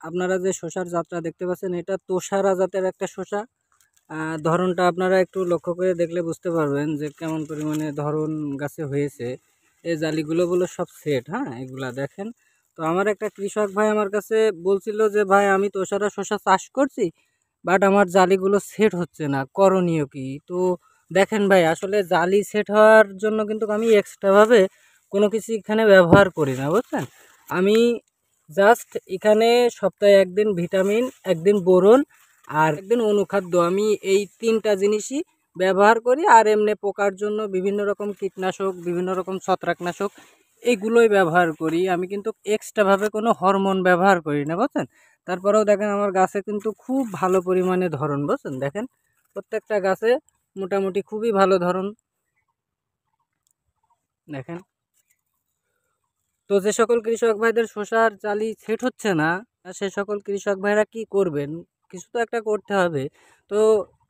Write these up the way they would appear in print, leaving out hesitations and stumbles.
আপনারা যে শসার জাতটা দেখতে পাচ্ছেন এটা তোষারা জাতের একটা শসা। ধরনটা আপনারা একটু লক্ষ্য করে দেখলে বুঝতে পারবেন যে কেমন পরিমাণে ধরন গাছে হয়েছে। এই জালিগুলো বলে সব সেট, হ্যাঁ এগুলা দেখেন। তো আমার একটা কৃষক ভাই আমার কাছে বলছিল যে ভাই আমি তোষারা শসা চাষ করছি, বাট আমার জালিগুলো সেট হচ্ছে না, করণীয় কি? তো দেখেন ভাই, আসলে জালি সেট হওয়ার জন্য কিন্তু আমি এক্সট্রাভাবে কোনো কিছু এখানে ব্যবহার করি না, বুঝছেন। আমি জাস্ট এখানে সপ্তাহে একদিন ভিটামিন, একদিন বোরন আর একদিন অনুখাদ্য, আমি এই 3টা জিনিসই ব্যবহার করি। আর এমনি পোকার জন্য বিভিন্ন রকম কীটনাশক, বিভিন্ন রকম ছত্রাকনাশক এইগুলোই ব্যবহার করি। আমি কিন্তু এক্সট্রাভাবে কোনো হরমোন ব্যবহার করি না, বুঝছেন। তারপরেও দেখেন আমার গাছে কিন্তু খুব ভালো পরিমাণে ধরন, বুঝছেন। দেখেন প্রত্যেকটা গাছে মোটামুটি খুবই ভালো ধরন দেখেন। তো যে সকল কৃষক ভাইদের শসার জালি সেট হচ্ছে না, সে সকল কৃষক ভাইরা কি করবেন? কিছু তো একটা করতে হবে। তো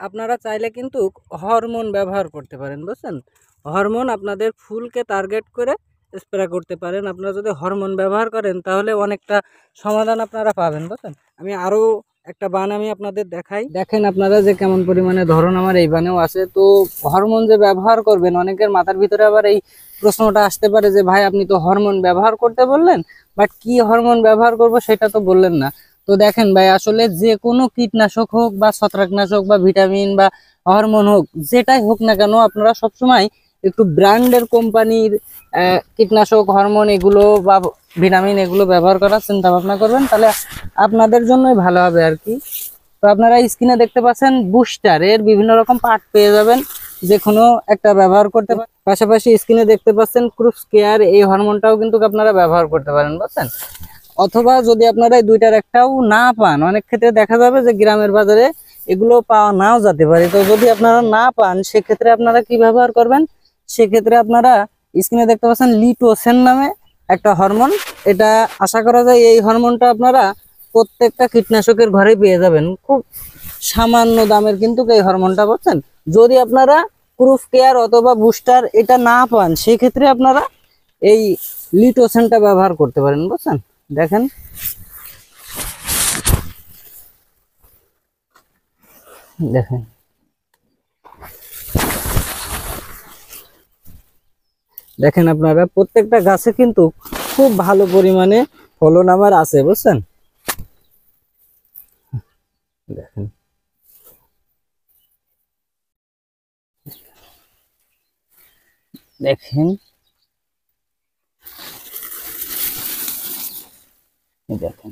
আপনারা চাইলে কিন্তু হরমোন ব্যবহার করতে পারেন, বুঝছেন। হরমোন আপনাদের ফুলকে টার্গেট করে স্প্রে করতে পারেন। আপনারা যদি হরমোন ব্যবহার করেন তাহলে অনেকটা সমাধান আপনারা পাবেন, বুঝছেন। আমি আরও একটা বান আমি আপনাদের দেখাই, দেখেন আপনারা যে কেমন পরিমাণে ধরন আমার এই বানেও আছে। তো হরমোন যে ব্যবহার করবেন, অনেকের মাথার ভিতরে আবার এই প্রশ্নটা আসতে পারে যে ভাই আপনি তো হরমোন ব্যবহার করতে বললেন, বাট কি হরমোন ব্যবহার করব সেটা তো বললেন না। তো দেখেন ভাই, আসলে যে কোনো কীটনাশক হোক বা ছত্রাকনাশক বা ভিটামিন বা হরমোন হোক, যেটাই হোক না কেন, আপনারা সবসময় একটু ব্র্যান্ডের কোম্পানির কীটনাশক, হরমোন এগুলো বা ভিটামিন এগুলো ব্যবহার করার চিন্তা ভাবনা করবেন, তাহলে আপনাদের জন্যই ভালো হবে আর কি। তো আপনারা স্ক্রিনে দেখতে পাচ্ছেন বুস্টার, এর বিভিন্ন রকম পার্ট পেয়ে যাবেন, যে কোনো একটা ব্যবহার করতে পারেন। পাশাপাশি স্ক্রিনে দেখতে পাচ্ছেন ক্রুপস কেয়ার, এই হরমোনটাও কিন্তু আপনারা ব্যবহার করতে পারেন, বুঝছেন। অথবা যদি আপনারা এই দুইটার একটাও না পান, অনেক ক্ষেত্রে দেখা যাবে যে গ্রামের বাজারে এগুলো পাওয়া নাও যেতে পারে। তো যদি আপনারা না পান, সেক্ষেত্রে আপনারা কি ব্যবহার করবেন? সেক্ষেত্রে আপনারা স্ক্রিনে দেখতে পাচ্ছেন লিটোসেন নামে একটা হরমোন। এটা আশা করা যায় এই হরমোনটা আপনারা প্রত্যেকটা কীটনাশকের ঘরে পেয়ে যাবেন, খুব সামান্য দামের কিন্তু এই হরমোনটা, বুঝছেন। যদি আপনারা প্রুফ কেয়ার অথবা বুস্টার এটা না পান, সেক্ষেত্রে আপনারা এই লিটোসেনটা ব্যবহার করতে পারেন, বুঝছেন। দেখেন দেখেন দেখেন আপনারা প্রত্যেকটা গাছে কিন্তু খুব ভালো পরিমাণে ফলন আমার আছে, বুঝছেন। দেখেন দেখেন দেখেন